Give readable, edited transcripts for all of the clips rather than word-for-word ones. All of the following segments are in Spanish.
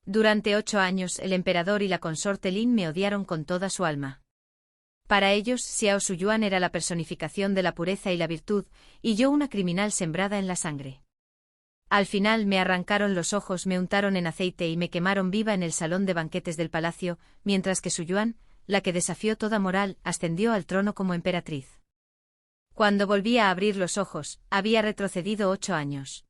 Durante 8 años el emperador y la consorte Lin me odiaron con toda su alma. Para ellos, Xiao Suyuan era la personificación de la pureza y la virtud, y yo una criminal sembrada en la sangre. Al final me arrancaron los ojos, me untaron en aceite y me quemaron viva en el salón de banquetes del palacio, mientras que Suyuan, la que desafió toda moral, ascendió al trono como emperatriz. Cuando volví a abrir los ojos, había retrocedido 8 años.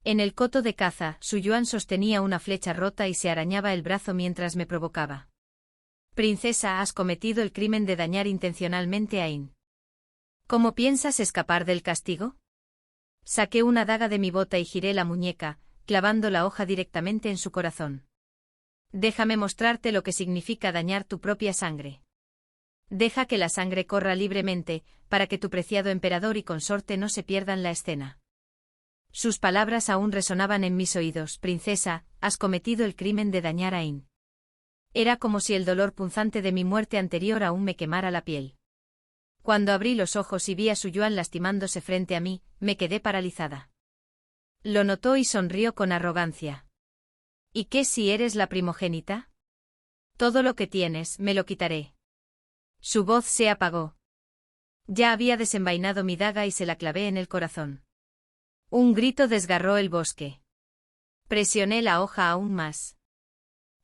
En el coto de caza, Suyuan sostenía una flecha rota y se arañaba el brazo mientras me provocaba. Princesa, has cometido el crimen de dañar intencionalmente a In. ¿Cómo piensas escapar del castigo? Saqué una daga de mi bota y giré la muñeca, clavando la hoja directamente en su corazón. Déjame mostrarte lo que significa dañar tu propia sangre. Deja que la sangre corra libremente, para que tu preciado emperador y consorte no se pierdan la escena. Sus palabras aún resonaban en mis oídos. Princesa, has cometido el crimen de dañar a In. Era como si el dolor punzante de mi muerte anterior aún me quemara la piel. Cuando abrí los ojos y vi a Suyuan lastimándose frente a mí, me quedé paralizada. Lo notó y sonrió con arrogancia. ¿Y qué si eres la primogénita? Todo lo que tienes, me lo quitaré. Su voz se apagó. Ya había desenvainado mi daga y se la clavé en el corazón. Un grito desgarró el bosque. Presioné la hoja aún más.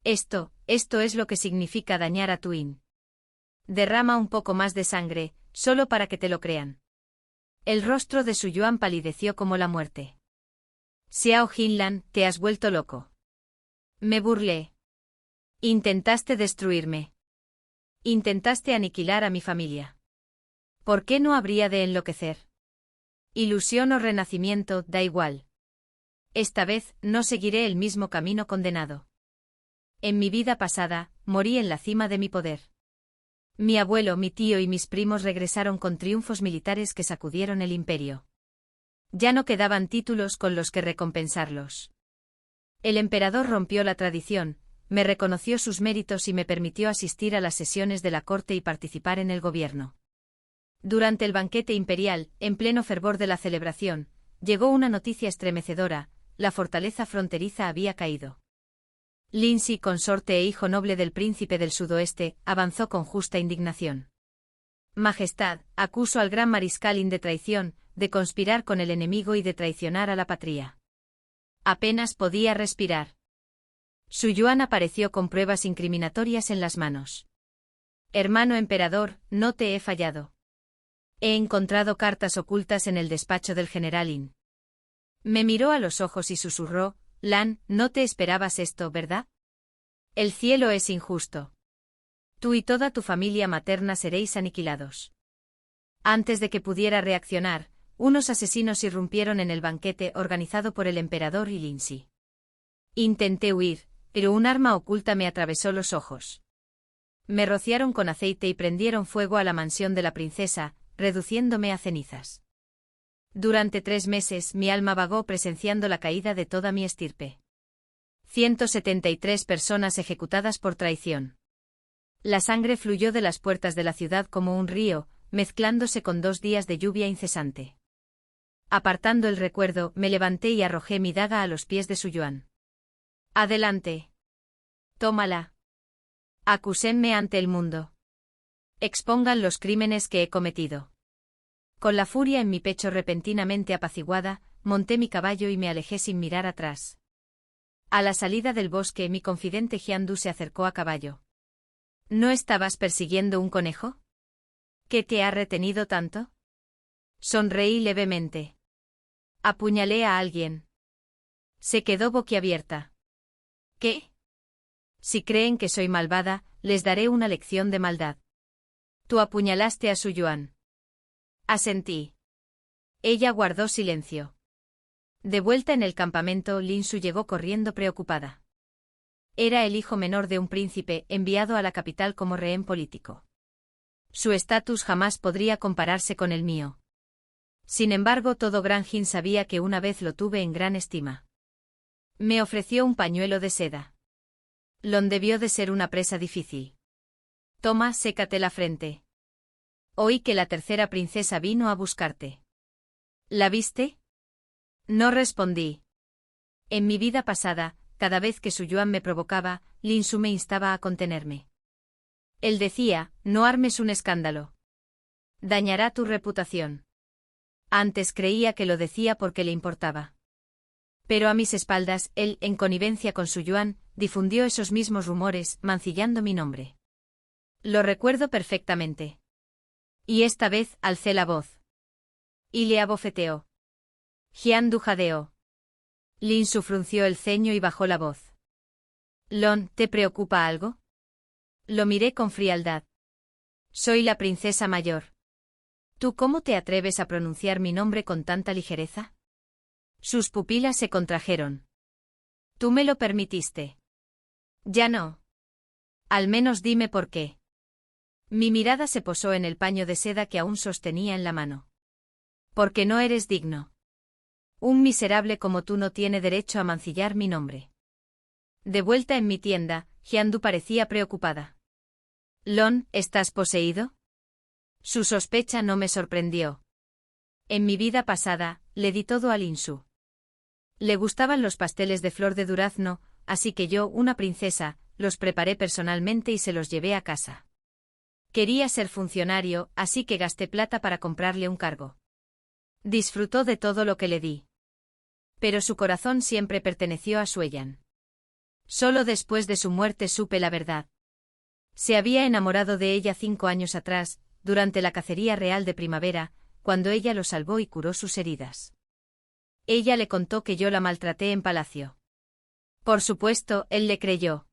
Esto es lo que significa dañar a tu In. Derrama un poco más de sangre, solo para que te lo crean. El rostro de Suyuan palideció como la muerte. Xiao Jinlan, te has vuelto loco. Me burlé. Intentaste destruirme. Intentaste aniquilar a mi familia. ¿Por qué no habría de enloquecer? Ilusión o renacimiento, da igual. Esta vez, no seguiré el mismo camino condenado. En mi vida pasada, morí en la cima de mi poder. Mi abuelo, mi tío y mis primos regresaron con triunfos militares que sacudieron el imperio. Ya no quedaban títulos con los que recompensarlos. El emperador rompió la tradición, me reconoció sus méritos y me permitió asistir a las sesiones de la corte y participar en el gobierno. Durante el banquete imperial, en pleno fervor de la celebración, llegó una noticia estremecedora: la fortaleza fronteriza había caído. Lindsay, consorte e hijo noble del príncipe del sudoeste, avanzó con justa indignación. Majestad, acuso al gran mariscal Yin de traición, de conspirar con el enemigo y de traicionar a la patria. Apenas podía respirar. Suyuan apareció con pruebas incriminatorias en las manos. Hermano emperador, no te he fallado. He encontrado cartas ocultas en el despacho del general Yin. Me miró a los ojos y susurró: Lan, no te esperabas esto, ¿verdad? El cielo es injusto. Tú y toda tu familia materna seréis aniquilados. Antes de que pudiera reaccionar, unos asesinos irrumpieron en el banquete organizado por el emperador y Lindsay. Intenté huir, pero un arma oculta me atravesó los ojos. Me rociaron con aceite y prendieron fuego a la mansión de la princesa, reduciéndome a cenizas. Durante 3 meses mi alma vagó presenciando la caída de toda mi estirpe. 173 personas ejecutadas por traición. La sangre fluyó de las puertas de la ciudad como un río, mezclándose con 2 días de lluvia incesante. Apartando el recuerdo, me levanté y arrojé mi daga a los pies de Suyuan. Adelante. Tómala. Acúsenme ante el mundo. Expongan los crímenes que he cometido. Con la furia en mi pecho repentinamente apaciguada, monté mi caballo y me alejé sin mirar atrás. A la salida del bosque, mi confidente Jiandu se acercó a caballo. ¿No estabas persiguiendo un conejo? ¿Qué te ha retenido tanto? Sonreí levemente. Apuñalé a alguien. Se quedó boquiabierta. ¿Qué? Si creen que soy malvada, les daré una lección de maldad. Tú apuñalaste a Suyuan. Asentí. Ella guardó silencio. De vuelta en el campamento, Linsu llegó corriendo preocupada. Era el hijo menor de un príncipe, enviado a la capital como rehén político. Su estatus jamás podría compararse con el mío. Sin embargo, todo Gran Jin sabía que una vez lo tuve en gran estima. Me ofreció un pañuelo de seda. Lon debió de ser una presa difícil. Toma, sécate la frente. Oí que la tercera princesa vino a buscarte. ¿La viste? No respondí. En mi vida pasada, cada vez que Su Yuan me provocaba, Lin Su me instaba a contenerme. Él decía, no armes un escándalo. Dañará tu reputación. Antes creía que lo decía porque le importaba. Pero a mis espaldas, él, en connivencia con Su Yuan, difundió esos mismos rumores, mancillando mi nombre. Lo recuerdo perfectamente. Y esta vez alcé la voz. Y le abofeteó. Jian Du jadeó. Lin Su frunció el ceño y bajó la voz. Lon, ¿te preocupa algo? Lo miré con frialdad. Soy la princesa mayor. ¿Tú cómo te atreves a pronunciar mi nombre con tanta ligereza? Sus pupilas se contrajeron. Tú me lo permitiste. Ya no. Al menos dime por qué. Mi mirada se posó en el paño de seda que aún sostenía en la mano. Porque no eres digno. Un miserable como tú no tiene derecho a mancillar mi nombre. De vuelta en mi tienda, Jian Du parecía preocupada. Lon, ¿estás poseído? Su sospecha no me sorprendió. En mi vida pasada, le di todo a Lin Su. Le gustaban los pasteles de flor de durazno, así que yo, una princesa, los preparé personalmente y se los llevé a casa. Quería ser funcionario, así que gasté plata para comprarle un cargo. Disfrutó de todo lo que le di. Pero su corazón siempre perteneció a Sueyan. Solo después de su muerte supe la verdad. Se había enamorado de ella 5 años atrás, durante la cacería real de primavera, cuando ella lo salvó y curó sus heridas. Ella le contó que yo la maltraté en palacio. Por supuesto, él le creyó.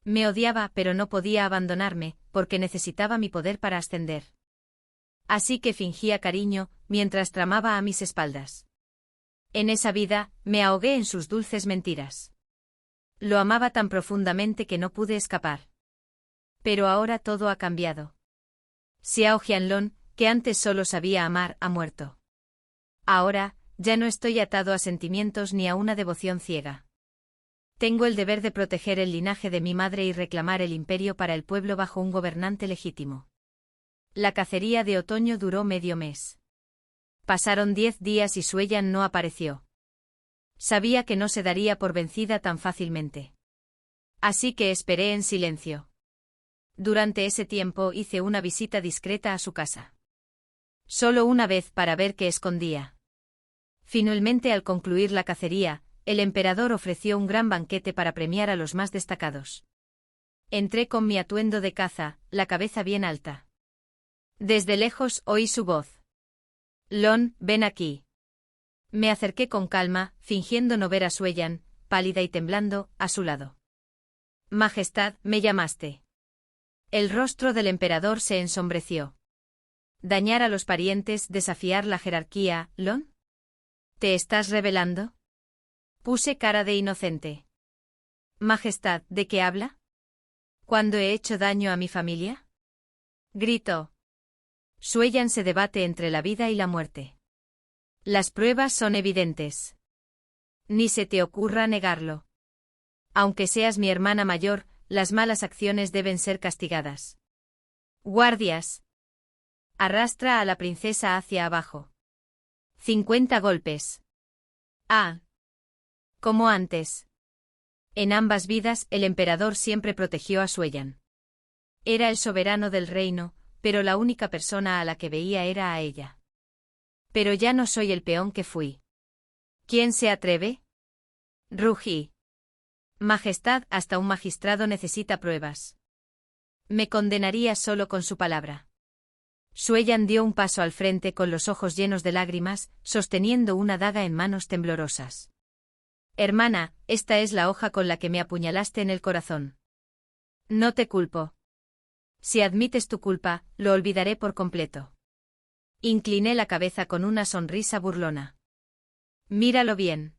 Me odiaba, pero no podía abandonarme, porque necesitaba mi poder para ascender. Así que fingía cariño, mientras tramaba a mis espaldas. En esa vida, me ahogué en sus dulces mentiras. Lo amaba tan profundamente que no pude escapar. Pero ahora todo ha cambiado. Xiao Jianlong, que antes solo sabía amar, ha muerto. Ahora, ya no estoy atado a sentimientos ni a una devoción ciega. Tengo el deber de proteger el linaje de mi madre y reclamar el imperio para el pueblo bajo un gobernante legítimo. La cacería de otoño duró medio mes. Pasaron 10 días y Sueyan no apareció. Sabía que no se daría por vencida tan fácilmente. Así que esperé en silencio. Durante ese tiempo hice una visita discreta a su casa. Solo una vez para ver qué escondía. Finalmente, al concluir la cacería, el emperador ofreció un gran banquete para premiar a los más destacados. Entré con mi atuendo de caza, la cabeza bien alta. Desde lejos oí su voz. Lon, ven aquí. Me acerqué con calma, fingiendo no ver a Sueyan, pálida y temblando, a su lado. Majestad, ¿me llamaste? El rostro del emperador se ensombreció. ¿Dañar a los parientes, desafiar la jerarquía, Lon? ¿Te estás rebelando? Puse cara de inocente. Majestad, ¿de qué habla? ¿Cuándo he hecho daño a mi familia? Gritó. Sueyan se debate entre la vida y la muerte. Las pruebas son evidentes. Ni se te ocurra negarlo. Aunque seas mi hermana mayor, las malas acciones deben ser castigadas. Guardias. Arrastra a la princesa hacia abajo. 50 golpes. Ah. Como antes. En ambas vidas, el emperador siempre protegió a Sueyan. Era el soberano del reino, pero la única persona a la que veía era a ella. Pero ya no soy el peón que fui. ¿Quién se atreve? Rugí. Majestad, hasta un magistrado necesita pruebas. Me condenaría solo con su palabra. Sueyan dio un paso al frente con los ojos llenos de lágrimas, sosteniendo una daga en manos temblorosas. Hermana, esta es la hoja con la que me apuñalaste en el corazón. No te culpo. Si admites tu culpa, lo olvidaré por completo. Incliné la cabeza con una sonrisa burlona. Míralo bien.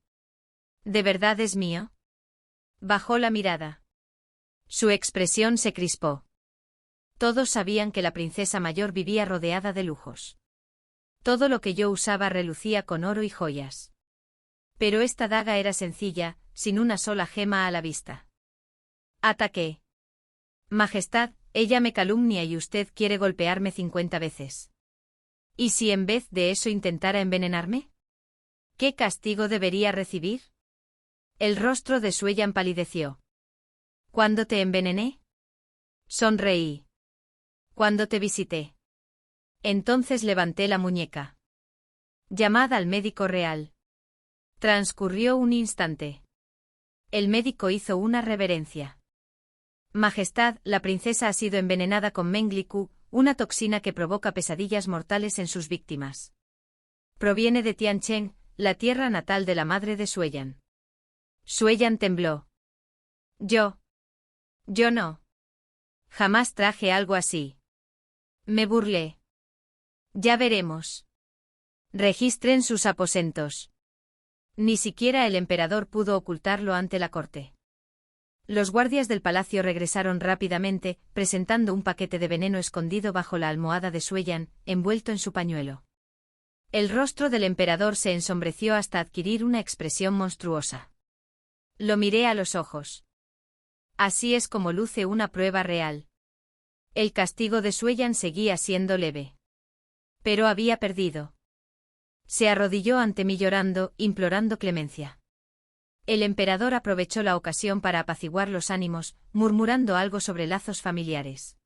¿De verdad es mío? Bajó la mirada. Su expresión se crispó. Todos sabían que la princesa mayor vivía rodeada de lujos. Todo lo que yo usaba relucía con oro y joyas. Pero esta daga era sencilla, sin una sola gema a la vista. Ataqué. Majestad, ella me calumnia y usted quiere golpearme 50 veces. ¿Y si en vez de eso intentara envenenarme? ¿Qué castigo debería recibir? El rostro de Suellan palideció. ¿Cuándo te envenené? Sonreí. Cuando te visité. Entonces levanté la muñeca. Llamad al médico real. Transcurrió un instante. El médico hizo una reverencia. Majestad, la princesa ha sido envenenada con Mengliku, una toxina que provoca pesadillas mortales en sus víctimas. Proviene de Tiancheng, la tierra natal de la madre de Suellan. Suellan tembló. Yo no. Jamás traje algo así. Me burlé. Ya veremos. Registren sus aposentos. Ni siquiera el emperador pudo ocultarlo ante la corte. Los guardias del palacio regresaron rápidamente, presentando un paquete de veneno escondido bajo la almohada de Suellan, envuelto en su pañuelo. El rostro del emperador se ensombreció hasta adquirir una expresión monstruosa. Lo miré a los ojos. Así es como luce una prueba real. El castigo de Suellan seguía siendo leve. Pero había perdido. Se arrodilló ante mí llorando, implorando clemencia. El emperador aprovechó la ocasión para apaciguar los ánimos, murmurando algo sobre lazos familiares.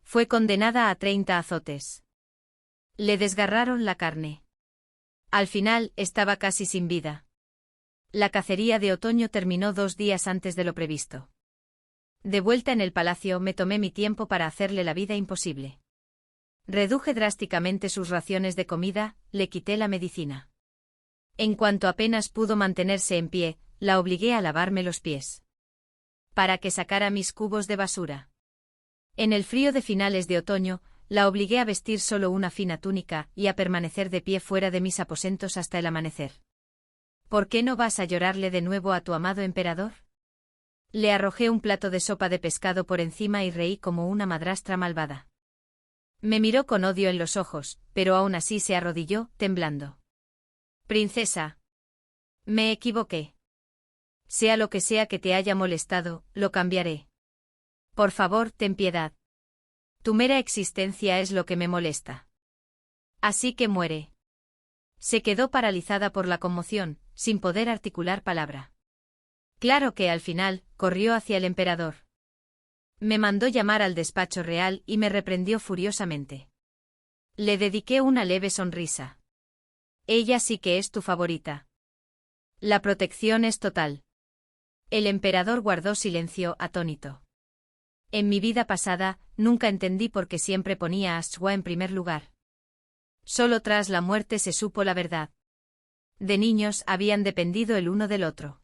Fue condenada a 30 azotes. Le desgarraron la carne. Al final, estaba casi sin vida. La cacería de otoño terminó 2 días antes de lo previsto. De vuelta en el palacio me tomé mi tiempo para hacerle la vida imposible. Reduje drásticamente sus raciones de comida, le quité la medicina. En cuanto apenas pudo mantenerse en pie, la obligué a lavarme los pies. Para que sacara mis cubos de basura. En el frío de finales de otoño, la obligué a vestir solo una fina túnica y a permanecer de pie fuera de mis aposentos hasta el amanecer. ¿Por qué no vas a llorarle de nuevo a tu amado emperador? Le arrojé un plato de sopa de pescado por encima y reí como una madrastra malvada. Me miró con odio en los ojos, pero aún así se arrodilló, temblando. Princesa. Me equivoqué. Sea lo que sea que te haya molestado, lo cambiaré. Por favor, ten piedad. Tu mera existencia es lo que me molesta. Así que muere. Se quedó paralizada por la conmoción, sin poder articular palabra. Claro que al final, corrió hacia el emperador. Me mandó llamar al despacho real y me reprendió furiosamente. Le dediqué una leve sonrisa. Ella sí que es tu favorita. La protección es total. El emperador guardó silencio, atónito. En mi vida pasada, nunca entendí por qué siempre ponía a Shua en primer lugar. Solo tras la muerte se supo la verdad. De niños habían dependido el uno del otro.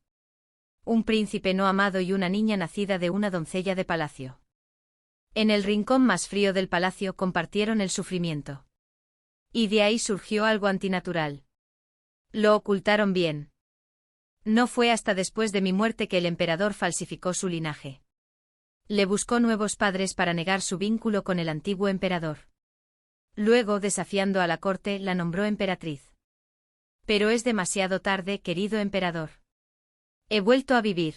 Un príncipe no amado y una niña nacida de una doncella de palacio. En el rincón más frío del palacio compartieron el sufrimiento. Y de ahí surgió algo antinatural. Lo ocultaron bien. No fue hasta después de mi muerte que el emperador falsificó su linaje. Le buscó nuevos padres para negar su vínculo con el antiguo emperador. Luego, desafiando a la corte, la nombró emperatriz. Pero es demasiado tarde, querido emperador. He vuelto a vivir.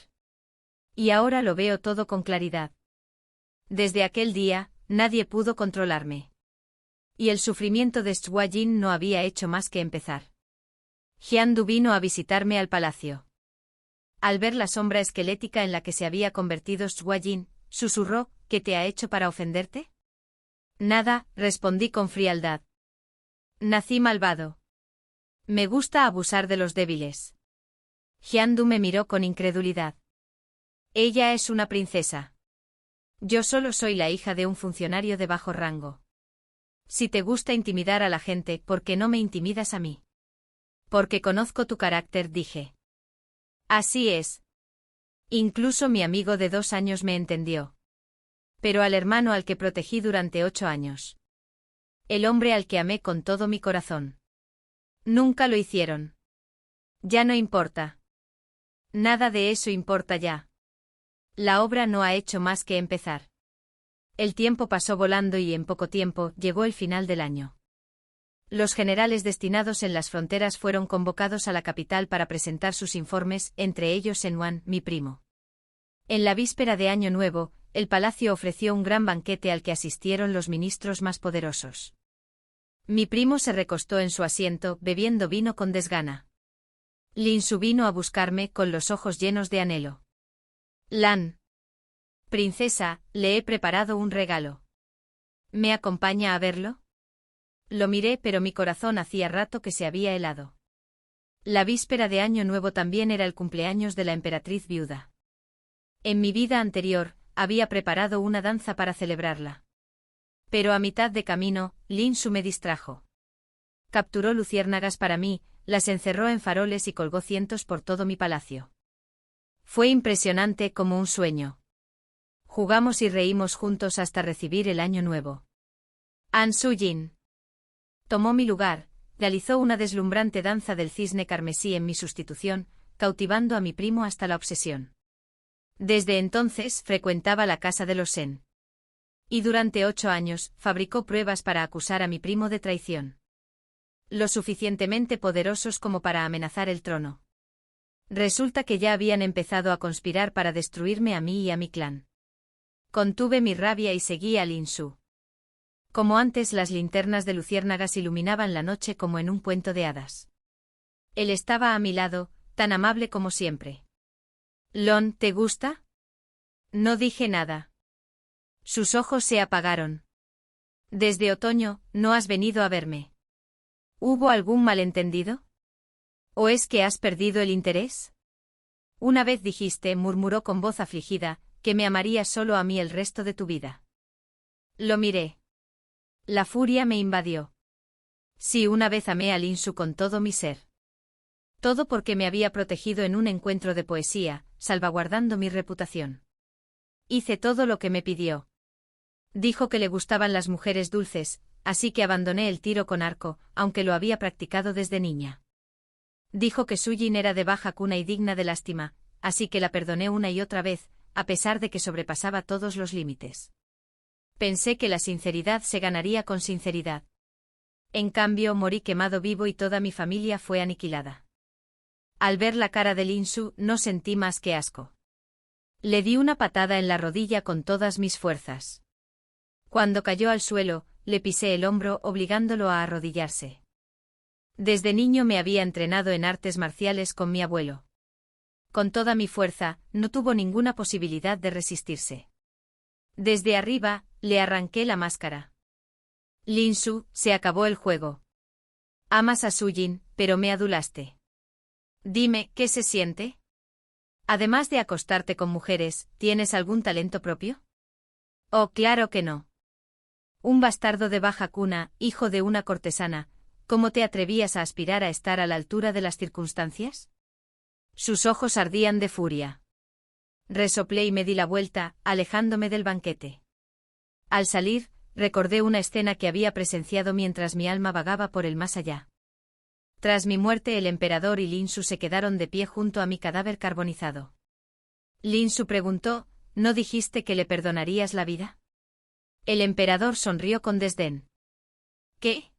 Y ahora lo veo todo con claridad. Desde aquel día, nadie pudo controlarme. Y el sufrimiento de Shua Jin no había hecho más que empezar. Jiandu vino a visitarme al palacio. Al ver la sombra esquelética en la que se había convertido Shua Jin, susurró, ¿qué te ha hecho para ofenderte? Nada, respondí con frialdad. Nací malvado. Me gusta abusar de los débiles. Jiandu me miró con incredulidad. Ella es una princesa. Yo solo soy la hija de un funcionario de bajo rango. Si te gusta intimidar a la gente, ¿por qué no me intimidas a mí? Porque conozco tu carácter, dije. Así es. Incluso mi amigo de 2 años me entendió. Pero al hermano al que protegí durante 8 años. El hombre al que amé con todo mi corazón. Nunca lo hicieron. Ya no importa. Nada de eso importa ya. La obra no ha hecho más que empezar. El tiempo pasó volando y en poco tiempo llegó el final del año. Los generales destinados en las fronteras fueron convocados a la capital para presentar sus informes, entre ellos Senwan, mi primo. En la víspera de Año Nuevo, el palacio ofreció un gran banquete al que asistieron los ministros más poderosos. Mi primo se recostó en su asiento, bebiendo vino con desgana. Lin Su vino a buscarme con los ojos llenos de anhelo. Lan. Princesa, le he preparado un regalo. ¿Me acompaña a verlo? Lo miré, pero mi corazón hacía rato que se había helado. La víspera de Año Nuevo también era el cumpleaños de la emperatriz viuda. En mi vida anterior, había preparado una danza para celebrarla. Pero a mitad de camino, Lin Su me distrajo. Capturó luciérnagas para mí, las encerró en faroles y colgó cientos por todo mi palacio. Fue impresionante como un sueño. Jugamos y reímos juntos hasta recibir el Año Nuevo. An Su-jin tomó mi lugar, realizó una deslumbrante danza del cisne carmesí en mi sustitución, cautivando a mi primo hasta la obsesión. Desde entonces frecuentaba la casa de los Sen. Y durante 8 años fabricó pruebas para acusar a mi primo de traición. Lo suficientemente poderosos como para amenazar el trono. Resulta que ya habían empezado a conspirar para destruirme a mí y a mi clan. Contuve mi rabia y seguí a Lin Su. Como antes, las linternas de luciérnagas iluminaban la noche como en un cuento de hadas. Él estaba a mi lado, tan amable como siempre. Lon, ¿te gusta? No dije nada. Sus ojos se apagaron. Desde otoño, no has venido a verme. ¿Hubo algún malentendido? ¿O es que has perdido el interés? Una vez dijiste, murmuró con voz afligida, que me amarías solo a mí el resto de tu vida. Lo miré. La furia me invadió. Sí, una vez amé a Lin Su con todo mi ser. Todo porque me había protegido en un encuentro de poesía, salvaguardando mi reputación. Hice todo lo que me pidió. Dijo que le gustaban las mujeres dulces, así que abandoné el tiro con arco, aunque lo había practicado desde niña. Dijo que Su-jin era de baja cuna y digna de lástima, así que la perdoné una y otra vez, a pesar de que sobrepasaba todos los límites. Pensé que la sinceridad se ganaría con sinceridad. En cambio, morí quemado vivo y toda mi familia fue aniquilada. Al ver la cara de Lin Su, no sentí más que asco. Le di una patada en la rodilla con todas mis fuerzas. Cuando cayó al suelo, le pisé el hombro obligándolo a arrodillarse. Desde niño me había entrenado en artes marciales con mi abuelo. Con toda mi fuerza, no tuvo ninguna posibilidad de resistirse. Desde arriba, le arranqué la máscara. Lin Su, se acabó el juego. Amas a Su-jin, pero me adulaste. Dime, ¿qué se siente? Además de acostarte con mujeres, ¿tienes algún talento propio? Oh, claro que no. Un bastardo de baja cuna, hijo de una cortesana, ¿cómo te atrevías a aspirar a estar a la altura de las circunstancias? Sus ojos ardían de furia. Resoplé y me di la vuelta, alejándome del banquete. Al salir, recordé una escena que había presenciado mientras mi alma vagaba por el más allá. Tras mi muerte, el emperador y Lin Su se quedaron de pie junto a mi cadáver carbonizado. Lin Su preguntó, ¿no dijiste que le perdonarías la vida? El emperador sonrió con desdén. ¿Qué?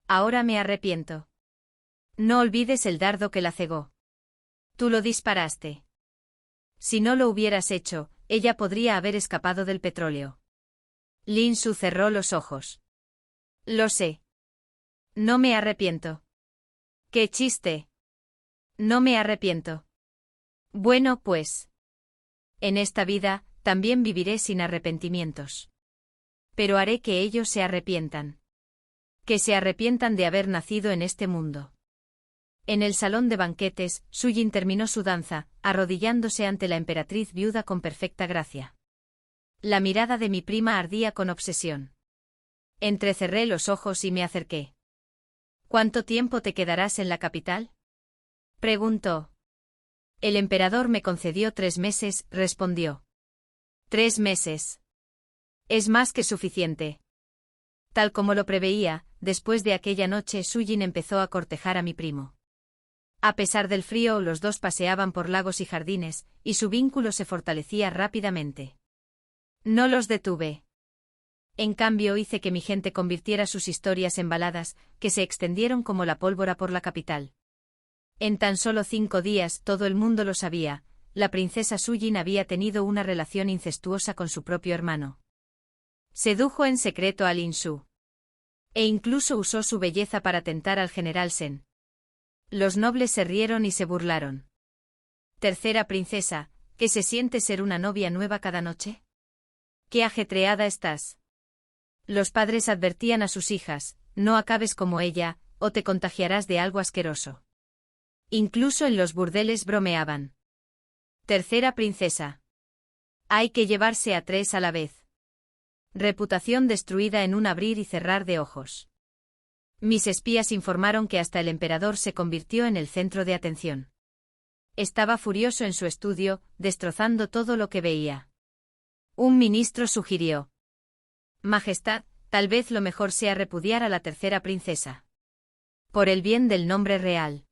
Ahora me arrepiento. No olvides el dardo que la cegó. Tú lo disparaste. Si no lo hubieras hecho, ella podría haber escapado del petróleo. Lin Su cerró los ojos. Lo sé. No me arrepiento. ¡Qué chiste! No me arrepiento. Bueno, pues. En esta vida, también viviré sin arrepentimientos. Pero haré que ellos se arrepientan. Que se arrepientan de haber nacido en este mundo. En el salón de banquetes, Su-jin terminó su danza, arrodillándose ante la emperatriz viuda con perfecta gracia. La mirada de mi prima ardía con obsesión. Entrecerré los ojos y me acerqué. ¿Cuánto tiempo te quedarás en la capital? Preguntó. El emperador me concedió 3 meses, respondió. 3 meses. Es más que suficiente. Tal como lo preveía, después de aquella noche Su-jin empezó a cortejar a mi primo. A pesar del frío, los dos paseaban por lagos y jardines, y su vínculo se fortalecía rápidamente. No los detuve. En cambio, hice que mi gente convirtiera sus historias en baladas, que se extendieron como la pólvora por la capital. En tan solo 5 días, todo el mundo lo sabía, la princesa Su-jin había tenido una relación incestuosa con su propio hermano. Sedujo en secreto a Lin Su. E incluso usó su belleza para tentar al general Sen. Los nobles se rieron y se burlaron. Tercera princesa, ¿qué se siente ser una novia nueva cada noche? ¡Qué ajetreada estás! Los padres advertían a sus hijas, no acabes como ella, o te contagiarás de algo asqueroso. Incluso en los burdeles bromeaban. Tercera princesa. Hay que llevarse a 3 a la vez. Reputación destruida en un abrir y cerrar de ojos. Mis espías informaron que hasta el emperador se convirtió en el centro de atención. Estaba furioso en su estudio, destrozando todo lo que veía. Un ministro sugirió: Majestad, tal vez lo mejor sea repudiar a la tercera princesa. Por el bien del nombre real.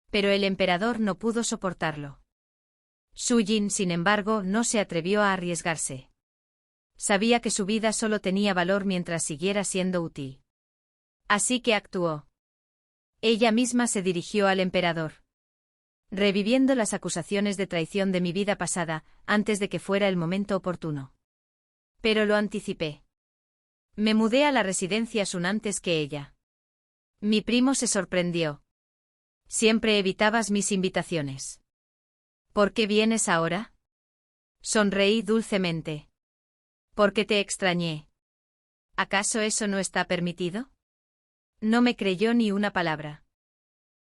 Pero el emperador no pudo soportarlo. Su Jin, sin embargo, no se atrevió a arriesgarse. Sabía que su vida solo tenía valor mientras siguiera siendo útil. Así que actuó. Ella misma se dirigió al emperador. Reviviendo las acusaciones de traición de mi vida pasada, antes de que fuera el momento oportuno. Pero lo anticipé. Me mudé a la residencia Sun antes que ella. Mi primo se sorprendió. Siempre evitabas mis invitaciones. ¿Por qué vienes ahora? Sonreí dulcemente. Porque te extrañé. ¿Acaso eso no está permitido? No me creyó ni una palabra.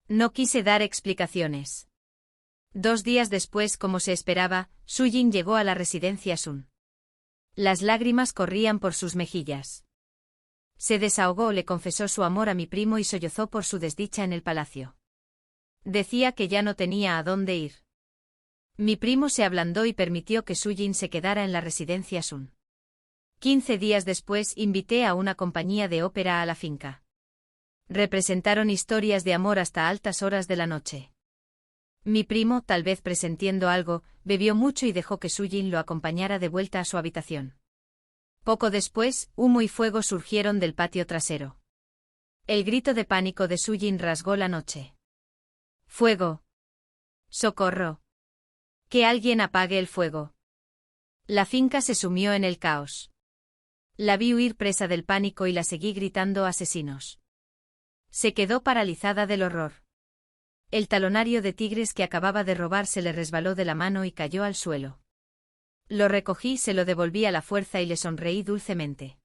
No quise dar explicaciones. 2 días después, como se esperaba, Su Jin llegó a la residencia Sun. Las lágrimas corrían por sus mejillas. Se desahogó, le confesó su amor a mi primo y sollozó por su desdicha en el palacio. Decía que ya no tenía a dónde ir. Mi primo se ablandó y permitió que Su Jin se quedara en la residencia Sun. 15 días después invité a una compañía de ópera a la finca. Representaron historias de amor hasta altas horas de la noche. Mi primo, tal vez presentiendo algo, bebió mucho y dejó que Su Jin lo acompañara de vuelta a su habitación. Poco después, humo y fuego surgieron del patio trasero. El grito de pánico de Su Jin rasgó la noche. ¡Fuego! ¡Socorro! ¡Que alguien apague el fuego! La finca se sumió en el caos. La vi huir presa del pánico y la seguí gritando asesinos. Se quedó paralizada del horror. El talonario de tigres que acababa de robar se le resbaló de la mano y cayó al suelo. Lo recogí, se lo devolví a la fuerza y le sonreí dulcemente.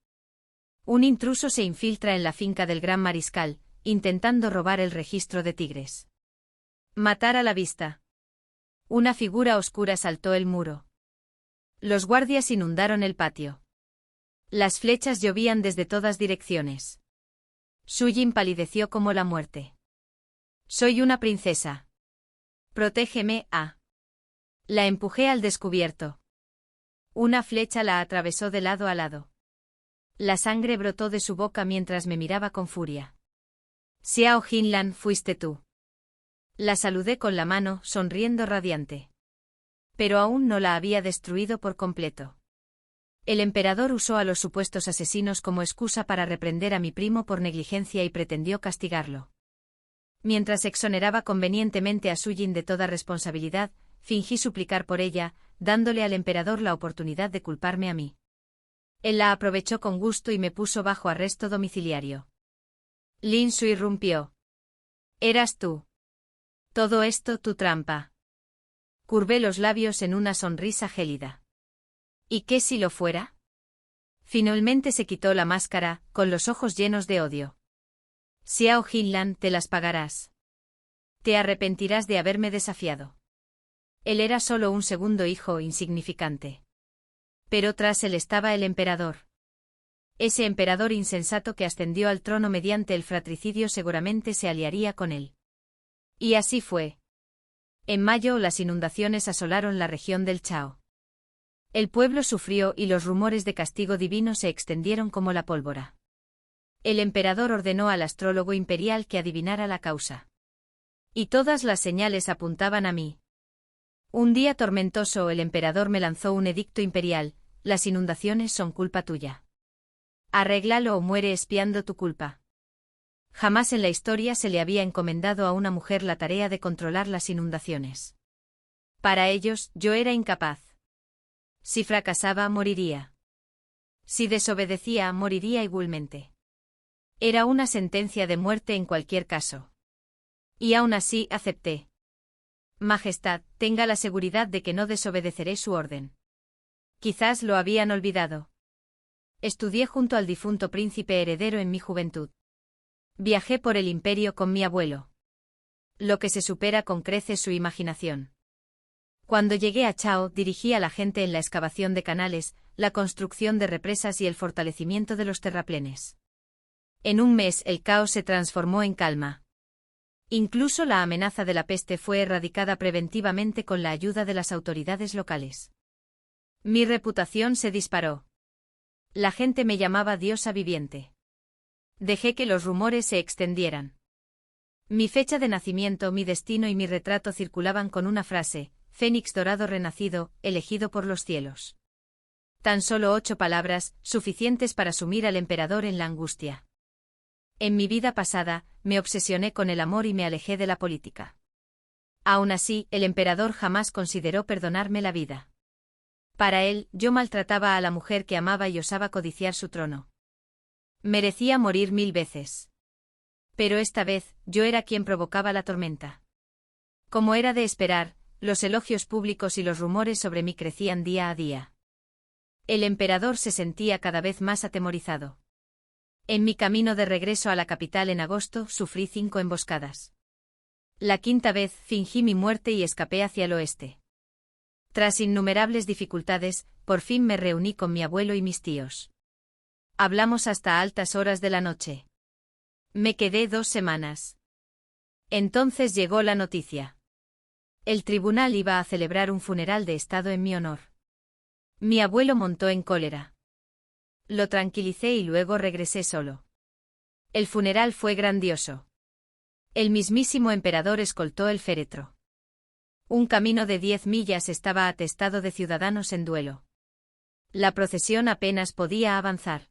Un intruso se infiltra en la finca del gran mariscal, intentando robar el registro de tigres. Matar a la vista. Una figura oscura saltó el muro. Los guardias inundaron el patio. Las flechas llovían desde todas direcciones. Su Jin palideció como la muerte. Soy una princesa. Protégeme, ah. La empujé al descubierto. Una flecha la atravesó de lado a lado. La sangre brotó de su boca mientras me miraba con furia. Xiao Jinlan, fuiste tú. La saludé con la mano, sonriendo radiante. Pero aún no la había destruido por completo. El emperador usó a los supuestos asesinos como excusa para reprender a mi primo por negligencia y pretendió castigarlo. Mientras exoneraba convenientemente a Su Jin de toda responsabilidad, fingí suplicar por ella, dándole al emperador la oportunidad de culparme a mí. Él la aprovechó con gusto y me puso bajo arresto domiciliario. Lin Su irrumpió. Eras tú. Todo esto tu trampa. Curvé los labios en una sonrisa gélida. ¿Y qué si lo fuera? Finalmente se quitó la máscara, con los ojos llenos de odio. Xiao Jinlan, te las pagarás. Te arrepentirás de haberme desafiado. Él era solo un segundo hijo insignificante. Pero tras él estaba el emperador. Ese emperador insensato que ascendió al trono mediante el fratricidio seguramente se aliaría con él. Y así fue. En mayo las inundaciones asolaron la región del Chao. El pueblo sufrió y los rumores de castigo divino se extendieron como la pólvora. El emperador ordenó al astrólogo imperial que adivinara la causa. Y todas las señales apuntaban a mí. Un día tormentoso el emperador me lanzó un edicto imperial: las inundaciones son culpa tuya. Arréglalo o muere espiando tu culpa. Jamás en la historia se le había encomendado a una mujer la tarea de controlar las inundaciones. Para ellos, yo era incapaz. Si fracasaba, moriría. Si desobedecía, moriría igualmente. Era una sentencia de muerte en cualquier caso. Y aún así acepté. Majestad, tenga la seguridad de que no desobedeceré su orden. Quizás lo habían olvidado. Estudié junto al difunto príncipe heredero en mi juventud. Viajé por el imperio con mi abuelo. Lo que se supera con creces su imaginación. Cuando llegué a Chao, dirigí a la gente en la excavación de canales, la construcción de represas y el fortalecimiento de los terraplenes. En un mes el caos se transformó en calma. Incluso la amenaza de la peste fue erradicada preventivamente con la ayuda de las autoridades locales. Mi reputación se disparó. La gente me llamaba diosa viviente. Dejé que los rumores se extendieran. Mi fecha de nacimiento, mi destino y mi retrato circulaban con una frase: Fénix dorado renacido, elegido por los cielos. Tan solo 8 palabras, suficientes para sumir al emperador en la angustia. En mi vida pasada, me obsesioné con el amor y me alejé de la política. Aún así, el emperador jamás consideró perdonarme la vida. Para él, yo maltrataba a la mujer que amaba y osaba codiciar su trono. Merecía morir 1000 veces. Pero esta vez, yo era quien provocaba la tormenta. Como era de esperar, los elogios públicos y los rumores sobre mí crecían día a día. El emperador se sentía cada vez más atemorizado. En mi camino de regreso a la capital en agosto, sufrí 5 emboscadas. La 5ª vez, fingí mi muerte y escapé hacia el oeste. Tras innumerables dificultades, por fin me reuní con mi abuelo y mis tíos. Hablamos hasta altas horas de la noche. Me quedé 2 semanas. Entonces llegó la noticia. El tribunal iba a celebrar un funeral de estado en mi honor. Mi abuelo montó en cólera. Lo tranquilicé y luego regresé solo. El funeral fue grandioso. El mismísimo emperador escoltó el féretro. Un camino de 10 millas estaba atestado de ciudadanos en duelo. La procesión apenas podía avanzar.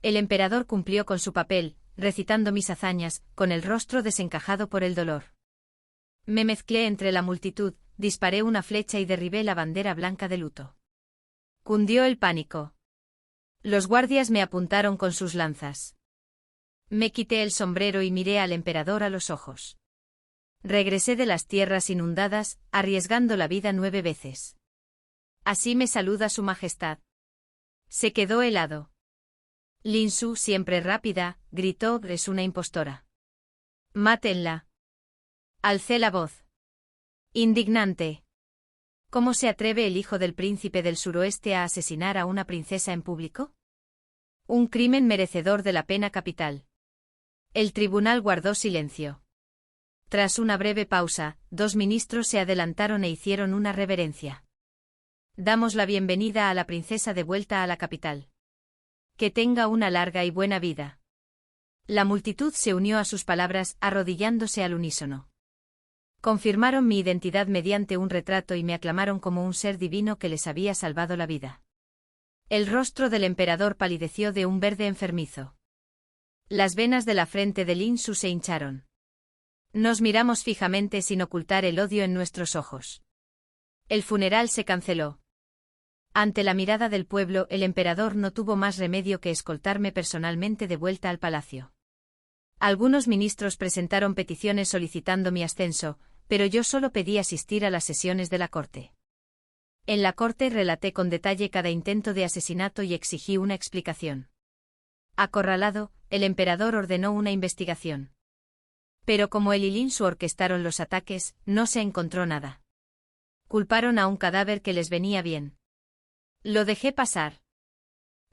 El emperador cumplió con su papel, recitando mis hazañas, con el rostro desencajado por el dolor. Me mezclé entre la multitud, disparé una flecha y derribé la bandera blanca de luto. Cundió el pánico. Los guardias me apuntaron con sus lanzas. Me quité el sombrero y miré al emperador a los ojos. Regresé de las tierras inundadas, arriesgando la vida 9 veces. Así me saluda su majestad. Se quedó helado. Lin Su, siempre rápida, gritó: es una impostora. Mátenla. Alcé la voz. Indignante. ¿Cómo se atreve el hijo del príncipe del suroeste a asesinar a una princesa en público? Un crimen merecedor de la pena capital. El tribunal guardó silencio. Tras una breve pausa, 2 ministros se adelantaron e hicieron una reverencia. Damos la bienvenida a la princesa de vuelta a la capital. Que tenga una larga y buena vida. La multitud se unió a sus palabras, arrodillándose al unísono. Confirmaron mi identidad mediante un retrato y me aclamaron como un ser divino que les había salvado la vida. El rostro del emperador palideció de un verde enfermizo. Las venas de la frente de Lin Su se hincharon. Nos miramos fijamente sin ocultar el odio en nuestros ojos. El funeral se canceló. Ante la mirada del pueblo, el emperador no tuvo más remedio que escoltarme personalmente de vuelta al palacio. Algunos ministros presentaron peticiones solicitando mi ascenso, pero yo solo pedí asistir a las sesiones de la corte. En la corte relaté con detalle cada intento de asesinato y exigí una explicación. Acorralado, el emperador ordenó una investigación. Pero como él y Lin Su orquestaron los ataques, no se encontró nada. Culparon a un cadáver que les venía bien. Lo dejé pasar.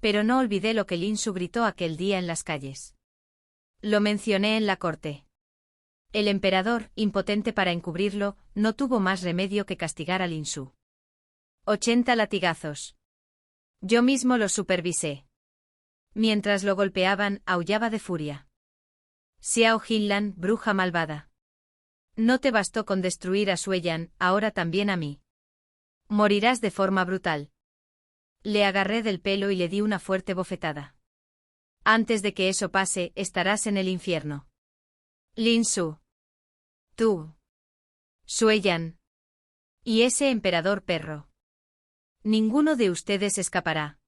Pero no olvidé lo que Lin Su gritó aquel día en las calles. Lo mencioné en la corte. El emperador, impotente para encubrirlo, no tuvo más remedio que castigar a Lin Su. 80 latigazos. Yo mismo los supervisé. Mientras lo golpeaban, aullaba de furia. Xiao Jinlan, bruja malvada. No te bastó con destruir a Sueyan, ahora también a mí. Morirás de forma brutal. Le agarré del pelo y le di una fuerte bofetada. Antes de que eso pase, estarás en el infierno. Lin Su. Tú. Sueyan. Y ese emperador perro. Ninguno de ustedes escapará.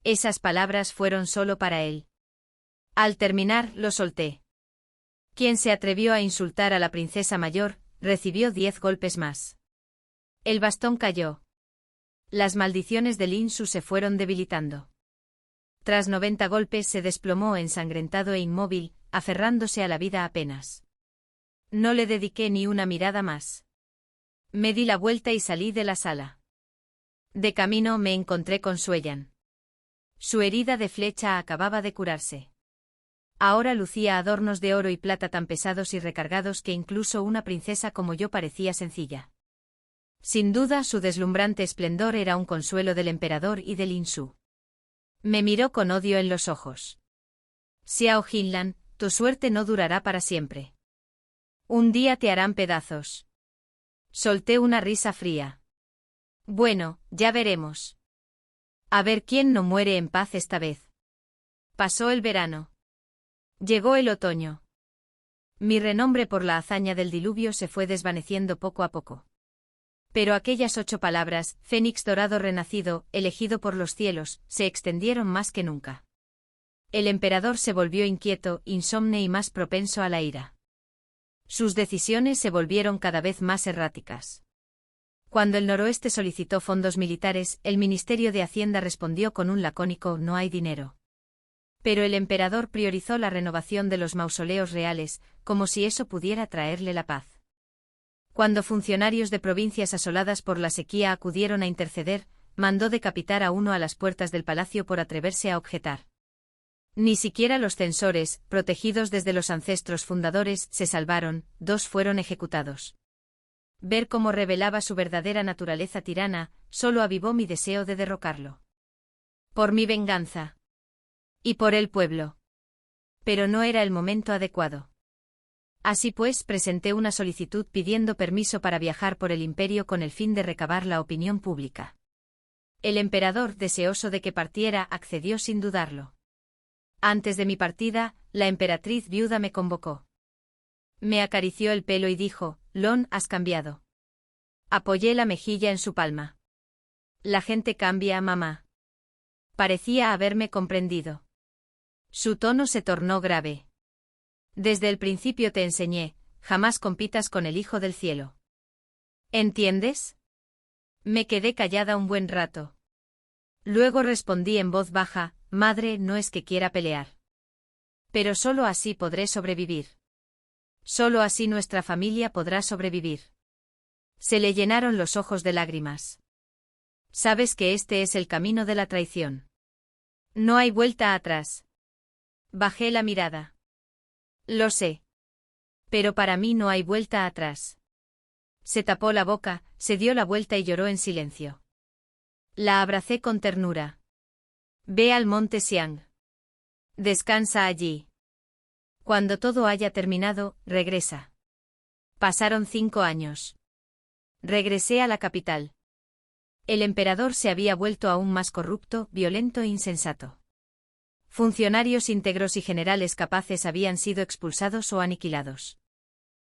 Esas palabras fueron solo para él. Al terminar, lo solté. Quien se atrevió a insultar a la princesa mayor, recibió 10 golpes más. El bastón cayó. Las maldiciones de Lin Su se fueron debilitando. Tras 90 golpes se desplomó ensangrentado e inmóvil, aferrándose a la vida apenas. No le dediqué ni una mirada más. Me di la vuelta y salí de la sala. De camino me encontré con Sueyan. Su herida de flecha acababa de curarse. Ahora lucía adornos de oro y plata tan pesados y recargados que incluso una princesa como yo parecía sencilla. Sin duda su deslumbrante esplendor era un consuelo del emperador y de Lin Su. Me miró con odio en los ojos. Xiao Jinlan, tu suerte no durará para siempre. Un día te harán pedazos. Solté una risa fría. Bueno, ya veremos. A ver quién no muere en paz esta vez. Pasó el verano. Llegó el otoño. Mi renombre por la hazaña del diluvio se fue desvaneciendo poco a poco. Pero aquellas 8 palabras, fénix dorado renacido, elegido por los cielos, se extendieron más que nunca. El emperador se volvió inquieto, insomne y más propenso a la ira. Sus decisiones se volvieron cada vez más erráticas. Cuando el noroeste solicitó fondos militares, el Ministerio de Hacienda respondió con un lacónico «no hay dinero». Pero el emperador priorizó la renovación de los mausoleos reales, como si eso pudiera traerle la paz. Cuando funcionarios de provincias asoladas por la sequía acudieron a interceder, mandó decapitar a uno a las puertas del palacio por atreverse a objetar. Ni siquiera los censores, protegidos desde los ancestros fundadores, se salvaron, 2 fueron ejecutados. Ver cómo revelaba su verdadera naturaleza tirana, solo avivó mi deseo de derrocarlo. Por mi venganza. Y por el pueblo. Pero no era el momento adecuado. Así pues, presenté una solicitud pidiendo permiso para viajar por el imperio con el fin de recabar la opinión pública. El emperador, deseoso de que partiera, accedió sin dudarlo. Antes de mi partida, la emperatriz viuda me convocó. Me acarició el pelo y dijo, «Lon, has cambiado». Apoyé la mejilla en su palma. «La gente cambia, mamá». Parecía haberme comprendido. Su tono se tornó grave. «Desde el principio te enseñé, jamás compitas con el Hijo del Cielo». «¿Entiendes?» Me quedé callada un buen rato. Luego respondí en voz baja, «Madre, no es que quiera pelear. Pero solo así podré sobrevivir. Solo así nuestra familia podrá sobrevivir». Se le llenaron los ojos de lágrimas. «Sabes que este es el camino de la traición. No hay vuelta atrás». Bajé la mirada. «Lo sé. Pero para mí no hay vuelta atrás». Se tapó la boca, se dio la vuelta y lloró en silencio. La abracé con ternura. «Ve al monte Xiang. Descansa allí. Cuando todo haya terminado, regresa». Pasaron 5 años. Regresé a la capital. El emperador se había vuelto aún más corrupto, violento e insensato. Funcionarios íntegros y generales capaces habían sido expulsados o aniquilados.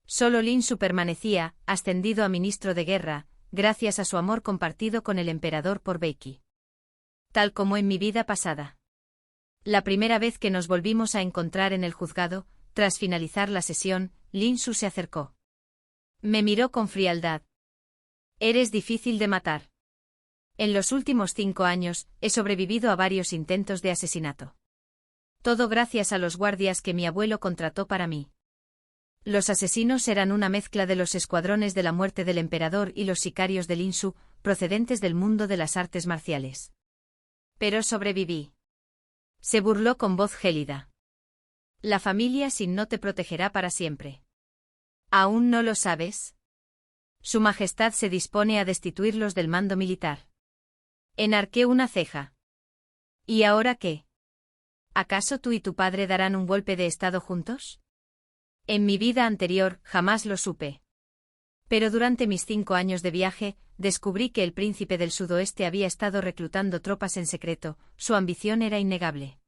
Solo Lin Su permanecía, ascendido a ministro de guerra, gracias a su amor compartido con el emperador por Beiki. Tal como en mi vida pasada. La primera vez que nos volvimos a encontrar en el juzgado, tras finalizar la sesión, Lin Su se acercó. Me miró con frialdad. «Eres difícil de matar. En los últimos 5 años, he sobrevivido a varios intentos de asesinato. Todo gracias a los guardias que mi abuelo contrató para mí. Los asesinos eran una mezcla de los escuadrones de la muerte del emperador y los sicarios de Lin Su, procedentes del mundo de las artes marciales. Pero sobreviví». Se burló con voz gélida. «La familia Sin no te protegerá para siempre. ¿Aún no lo sabes? Su Majestad se dispone a destituirlos del mando militar». Enarqué una ceja. «¿Y ahora qué? ¿Acaso tú y tu padre darán un golpe de estado juntos?» En mi vida anterior, jamás lo supe. Pero durante mis 5 años de viaje, descubrí que el príncipe del sudoeste había estado reclutando tropas en secreto, su ambición era innegable.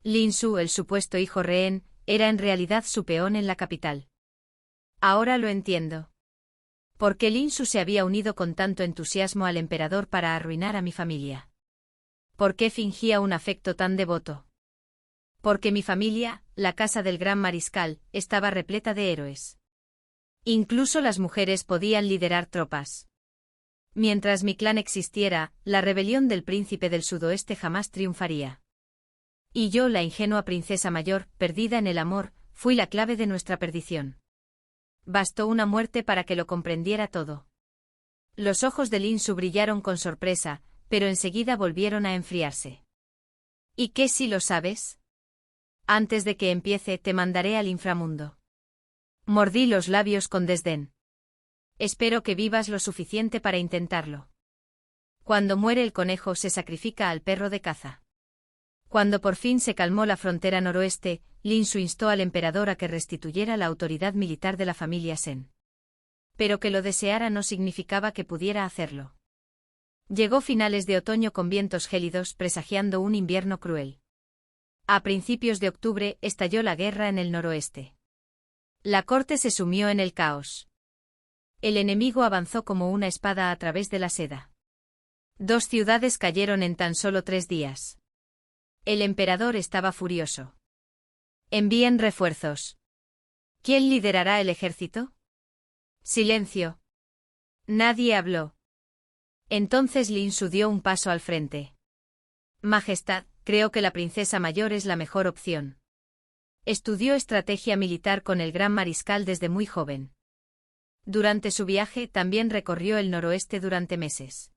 Lin Su, el supuesto hijo rehén, era en realidad su peón en la capital. Ahora lo entiendo. ¿Por qué Lin Su se había unido con tanto entusiasmo al emperador para arruinar a mi familia? ¿Por qué fingía un afecto tan devoto? Porque mi familia, la casa del gran mariscal, estaba repleta de héroes. Incluso las mujeres podían liderar tropas. Mientras mi clan existiera, la rebelión del príncipe del sudoeste jamás triunfaría. Y yo, la ingenua princesa mayor, perdida en el amor, fui la clave de nuestra perdición. Bastó una muerte para que lo comprendiera todo. Los ojos de Lin Su brillaron con sorpresa, pero enseguida volvieron a enfriarse. ¿Y qué si lo sabes? Antes de que empiece, te mandaré al inframundo. Mordí los labios con desdén. Espero que vivas lo suficiente para intentarlo. Cuando muere el conejo se sacrifica al perro de caza. Cuando por fin se calmó la frontera noroeste, Lin Su instó al emperador a que restituyera la autoridad militar de la familia Sen. Pero que lo deseara no significaba que pudiera hacerlo. Llegó finales de otoño con vientos gélidos presagiando un invierno cruel. A principios de octubre estalló la guerra en el noroeste. La corte se sumió en el caos. El enemigo avanzó como una espada a través de la seda. 2 ciudades cayeron en tan solo 3 días. El emperador estaba furioso. Envíen refuerzos. ¿Quién liderará el ejército? Silencio. Nadie habló. Entonces Lin Su dio un paso al frente. Majestad, creo que la princesa mayor es la mejor opción. Estudió estrategia militar con el gran mariscal desde muy joven. Durante su viaje también recorrió el noroeste durante meses.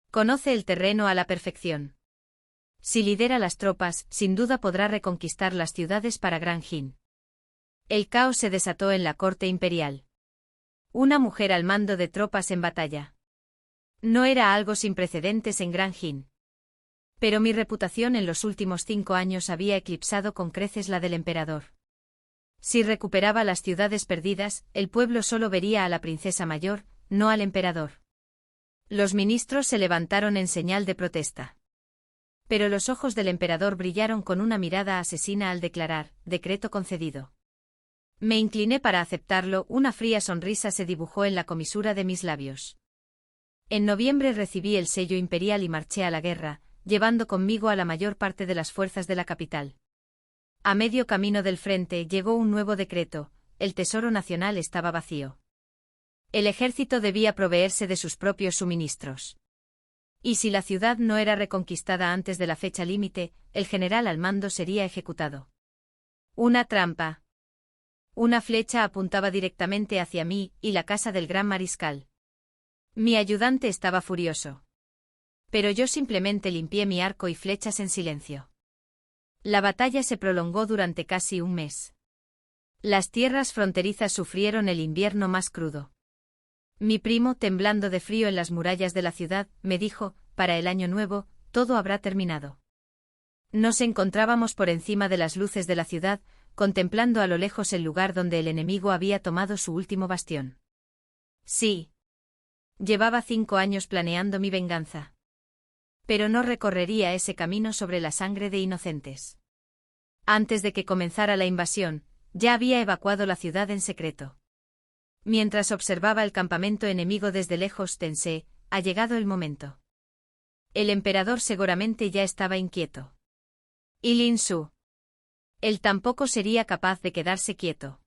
Conoce el terreno a la perfección. Si lidera las tropas, sin duda podrá reconquistar las ciudades para Gran Jin. El caos se desató en la corte imperial. Una mujer al mando de tropas en batalla. No era algo sin precedentes en Gran Jin. Pero mi reputación en los últimos 5 años había eclipsado con creces la del emperador. Si recuperaba las ciudades perdidas, el pueblo solo vería a la princesa mayor, no al emperador. Los ministros se levantaron en señal de protesta. Pero los ojos del emperador brillaron con una mirada asesina al declarar, decreto concedido. Me incliné para aceptarlo, una fría sonrisa se dibujó en la comisura de mis labios. En noviembre recibí el sello imperial y marché a la guerra, llevando conmigo a la mayor parte de las fuerzas de la capital. A medio camino del frente llegó un nuevo decreto, el tesoro nacional estaba vacío. El ejército debía proveerse de sus propios suministros. Y si la ciudad no era reconquistada antes de la fecha límite, el general al mando sería ejecutado. Una trampa. Una flecha apuntaba directamente hacia mí y la casa del gran mariscal. Mi ayudante estaba furioso. Pero yo simplemente limpié mi arco y flechas en silencio. La batalla se prolongó durante casi un mes. Las tierras fronterizas sufrieron el invierno más crudo. Mi primo, temblando de frío en las murallas de la ciudad, me dijo, para el año nuevo, todo habrá terminado. Nos encontrábamos por encima de las luces de la ciudad, contemplando a lo lejos el lugar donde el enemigo había tomado su último bastión. Sí. Llevaba 5 años planeando mi venganza. Pero no recorrería ese camino sobre la sangre de inocentes. Antes de que comenzara la invasión, ya había evacuado la ciudad en secreto. Mientras observaba el campamento enemigo desde lejos pensé, ha llegado el momento. El emperador seguramente ya estaba inquieto. Y Lin Su. Él tampoco sería capaz de quedarse quieto.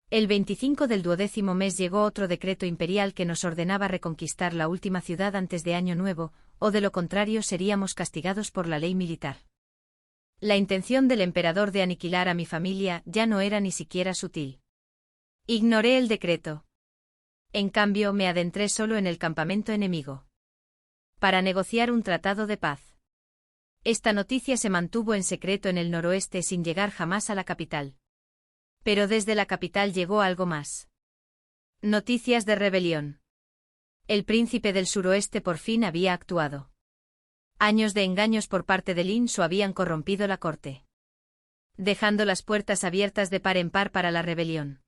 El 25 del 12º mes llegó otro decreto imperial que nos ordenaba reconquistar la última ciudad antes de Año Nuevo, o de lo contrario seríamos castigados por la ley militar. La intención del emperador de aniquilar a mi familia ya no era ni siquiera sutil. Ignoré el decreto. En cambio, me adentré solo en el campamento enemigo. Para negociar un tratado de paz. Esta noticia se mantuvo en secreto en el noroeste sin llegar jamás a la capital. Pero desde la capital llegó algo más. Noticias de rebelión. El príncipe del suroeste por fin había actuado. Años de engaños por parte de Lin Su habían corrompido la corte, dejando las puertas abiertas de par en par para la rebelión.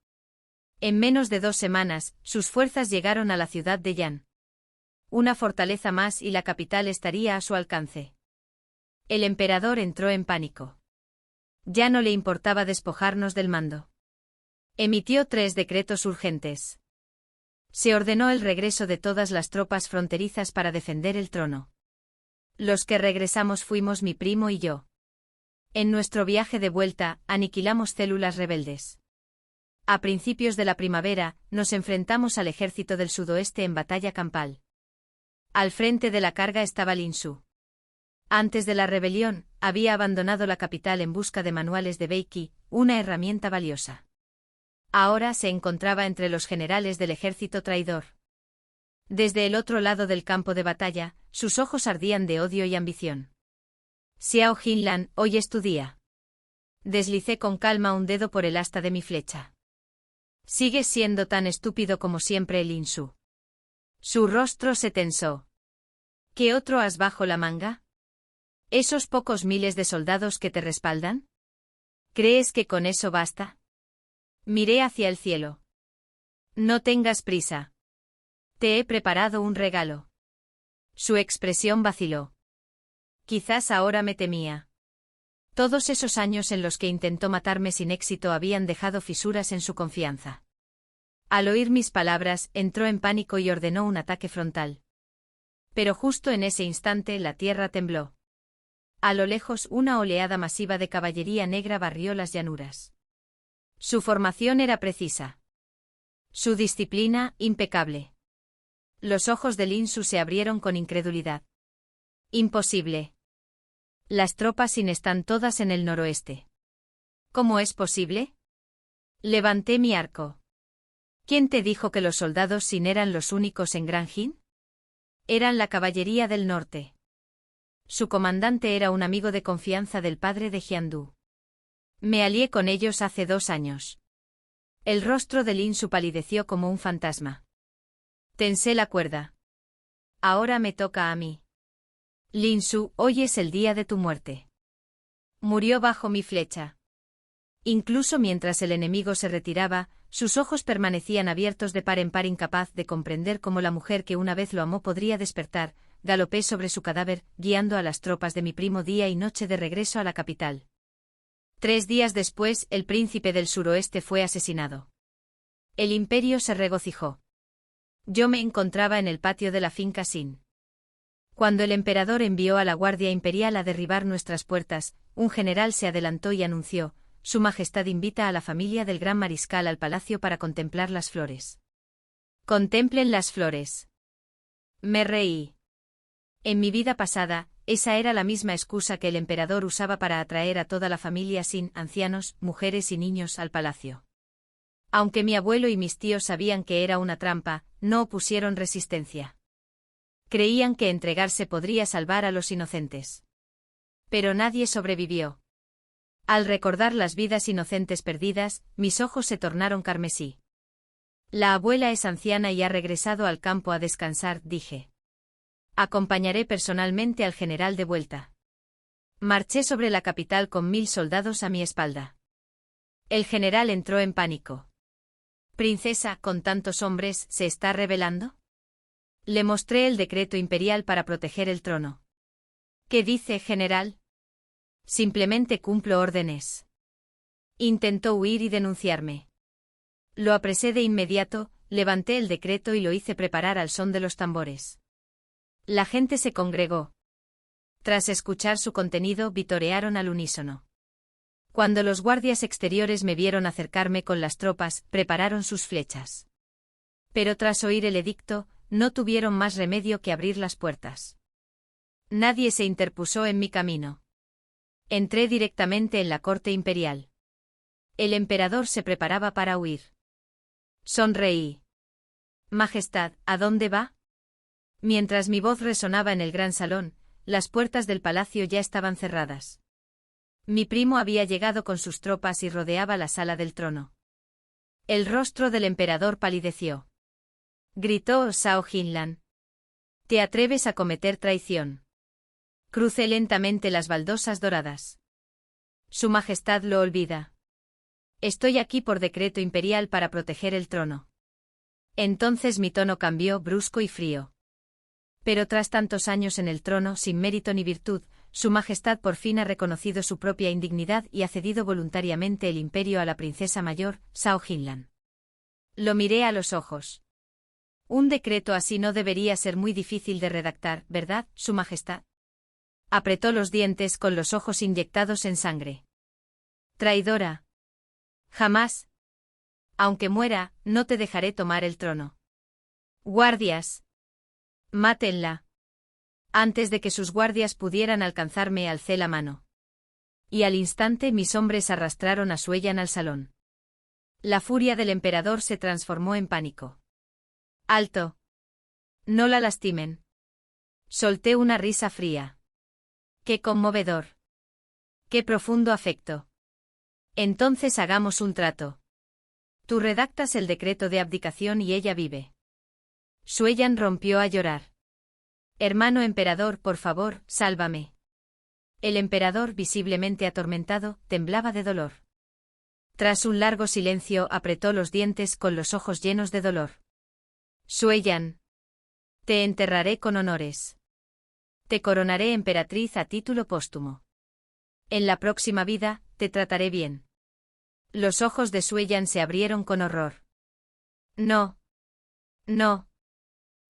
En menos de 2 semanas, sus fuerzas llegaron a la ciudad de Yan. Una fortaleza más y la capital estaría a su alcance. El emperador entró en pánico. Ya no le importaba despojarnos del mando. Emitió 3 decretos urgentes. Se ordenó el regreso de todas las tropas fronterizas para defender el trono. Los que regresamos fuimos mi primo y yo. En nuestro viaje de vuelta, aniquilamos células rebeldes. A principios de la primavera, nos enfrentamos al ejército del sudoeste en batalla campal. Al frente de la carga estaba Lin Su. Antes de la rebelión, había abandonado la capital en busca de manuales de Beiki, una herramienta valiosa. Ahora se encontraba entre los generales del ejército traidor. Desde el otro lado del campo de batalla, sus ojos ardían de odio y ambición. Xiao Jinlan, hoy es tu día. Deslicé con calma un dedo por el asta de mi flecha. Sigues siendo tan estúpido como siempre, Lin Su. Su rostro se tensó. ¿Qué otro has bajo la manga? ¿Esos pocos miles de soldados que te respaldan? ¿Crees que con eso basta? Miré hacia el cielo. No tengas prisa. Te he preparado un regalo. Su expresión vaciló. Quizás ahora me temía. Todos esos años en los que intentó matarme sin éxito habían dejado fisuras en su confianza. Al oír mis palabras, entró en pánico y ordenó un ataque frontal. Pero justo en ese instante la tierra tembló. A lo lejos una oleada masiva de caballería negra barrió las llanuras. Su formación era precisa. Su disciplina, impecable. Los ojos de Lin Su se abrieron con incredulidad. Imposible. Las tropas Sin están todas en el noroeste. ¿Cómo es posible? Levanté mi arco. ¿Quién te dijo que los soldados Sin eran los únicos en Gran Jin? Eran la caballería del norte. Su comandante era un amigo de confianza del padre de Jiandu. Me alié con ellos hace 2 años. El rostro de Lin Su palideció como un fantasma. Tensé la cuerda. Ahora me toca a mí. Lin Su, hoy es el día de tu muerte. Murió bajo mi flecha. Incluso mientras el enemigo se retiraba, sus ojos permanecían abiertos de par en par, incapaz de comprender cómo la mujer que una vez lo amó podría despertar. Galopé sobre su cadáver, guiando a las tropas de mi primo día y noche de regreso a la capital. 3 días después, el príncipe del suroeste fue asesinado. El imperio se regocijó. Yo me encontraba en el patio de la finca Sin. Cuando el emperador envió a la Guardia Imperial a derribar nuestras puertas, un general se adelantó y anunció: Su Majestad invita a la familia del Gran Mariscal al palacio para contemplar las flores. Contemplen las flores. Me reí. En mi vida pasada, esa era la misma excusa que el emperador usaba para atraer a toda la familia Sin, ancianos, mujeres y niños, al palacio. Aunque mi abuelo y mis tíos sabían que era una trampa, no opusieron resistencia. Creían que entregarse podría salvar a los inocentes. Pero nadie sobrevivió. Al recordar las vidas inocentes perdidas, mis ojos se tornaron carmesí. La abuela es anciana y ha regresado al campo a descansar, dije. Acompañaré personalmente al general de vuelta. Marché sobre la capital con 1000 soldados a mi espalda. El general entró en pánico. Princesa, con tantos hombres, ¿se está rebelando? Le mostré el decreto imperial para proteger el trono. ¿Qué dice, general? Simplemente cumplo órdenes. Intentó huir y denunciarme. Lo apresé de inmediato, levanté el decreto y lo hice preparar al son de los tambores. La gente se congregó. Tras escuchar su contenido, vitorearon al unísono. Cuando los guardias exteriores me vieron acercarme con las tropas, prepararon sus flechas. Pero tras oír el edicto, no tuvieron más remedio que abrir las puertas. Nadie se interpuso en mi camino. Entré directamente en la corte imperial. El emperador se preparaba para huir. Sonreí. Majestad, ¿a dónde va? Mientras mi voz resonaba en el gran salón, las puertas del palacio ya estaban cerradas. Mi primo había llegado con sus tropas y rodeaba la sala del trono. El rostro del emperador palideció. Gritó Xiao Jinlan. ¿Te atreves a cometer traición? Crucé lentamente las baldosas doradas. Su Majestad lo olvida. Estoy aquí por decreto imperial para proteger el trono. Entonces mi tono cambió, brusco y frío. Pero tras tantos años en el trono, sin mérito ni virtud, Su Majestad por fin ha reconocido su propia indignidad y ha cedido voluntariamente el imperio a la princesa mayor, Xiao Jinlan. Lo miré a los ojos. Un decreto así no debería ser muy difícil de redactar, ¿verdad, Su Majestad? Apretó los dientes con los ojos inyectados en sangre. Traidora. Jamás. Aunque muera, no te dejaré tomar el trono. Guardias. Mátenla. Antes de que sus guardias pudieran alcanzarme, alcé la mano. Y al instante mis hombres arrastraron a Suellan al salón. La furia del emperador se transformó en pánico. ¡Alto! No la lastimen. Solté una risa fría. ¡Qué conmovedor! ¡Qué profundo afecto! Entonces hagamos un trato. Tú redactas el decreto de abdicación y ella vive. Suellan rompió a llorar. Hermano emperador, por favor, sálvame. El emperador, visiblemente atormentado, temblaba de dolor. Tras un largo silencio, apretó los dientes con los ojos llenos de dolor. Suellan. Te enterraré con honores. Te coronaré emperatriz a título póstumo. En la próxima vida, te trataré bien. Los ojos de Suellan se abrieron con horror. No. No.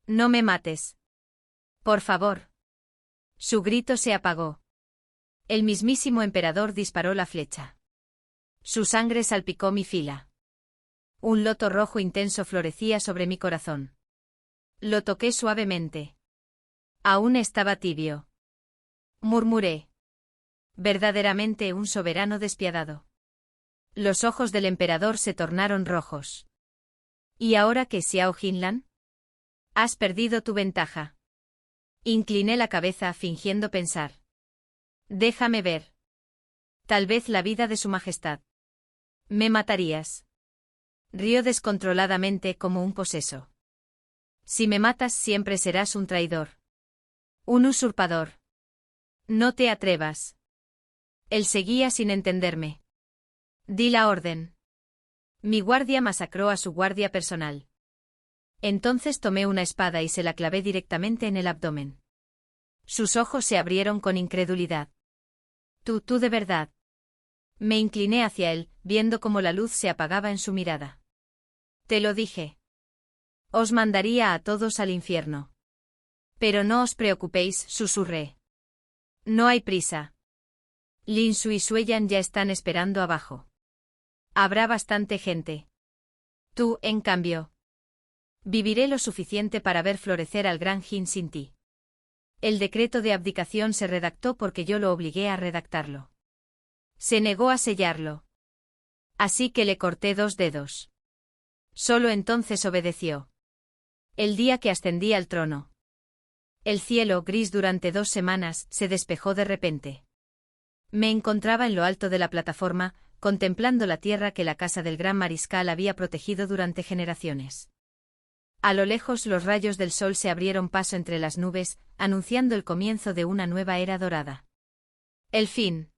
No me mates. Por favor. Su grito se apagó. El mismísimo emperador disparó la flecha. Su sangre salpicó mi fila. Un loto rojo intenso florecía sobre mi corazón. Lo toqué suavemente. Aún estaba tibio. Murmuré. Verdaderamente un soberano despiadado. Los ojos del emperador se tornaron rojos. ¿Y ahora qué, Xiao Jinlan? Has perdido tu ventaja. Incliné la cabeza fingiendo pensar. Déjame ver. Tal vez la vida de su majestad. Me matarías. Rió descontroladamente como un poseso. Si me matas siempre serás un traidor. Un usurpador. No te atrevas. Él seguía sin entenderme. Di la orden. Mi guardia masacró a su guardia personal. Entonces tomé una espada y se la clavé directamente en el abdomen. Sus ojos se abrieron con incredulidad. Tú de verdad. Me incliné hacia él, viendo cómo la luz se apagaba en su mirada. Te lo dije. Os mandaría a todos al infierno. Pero no os preocupéis, susurré. No hay prisa. Lin Su y Suellan ya están esperando abajo. Habrá bastante gente. Tú, en cambio. Viviré lo suficiente para ver florecer al gran Jin sin ti. El decreto de abdicación se redactó porque yo lo obligué a redactarlo. Se negó a sellarlo. Así que le corté 2 dedos. Solo entonces obedeció. El día que ascendí al trono. El cielo, gris durante 2 semanas, se despejó de repente. Me encontraba en lo alto de la plataforma, contemplando la tierra que la casa del gran mariscal había protegido durante generaciones. A lo lejos los rayos del sol se abrieron paso entre las nubes, anunciando el comienzo de una nueva era dorada. El fin.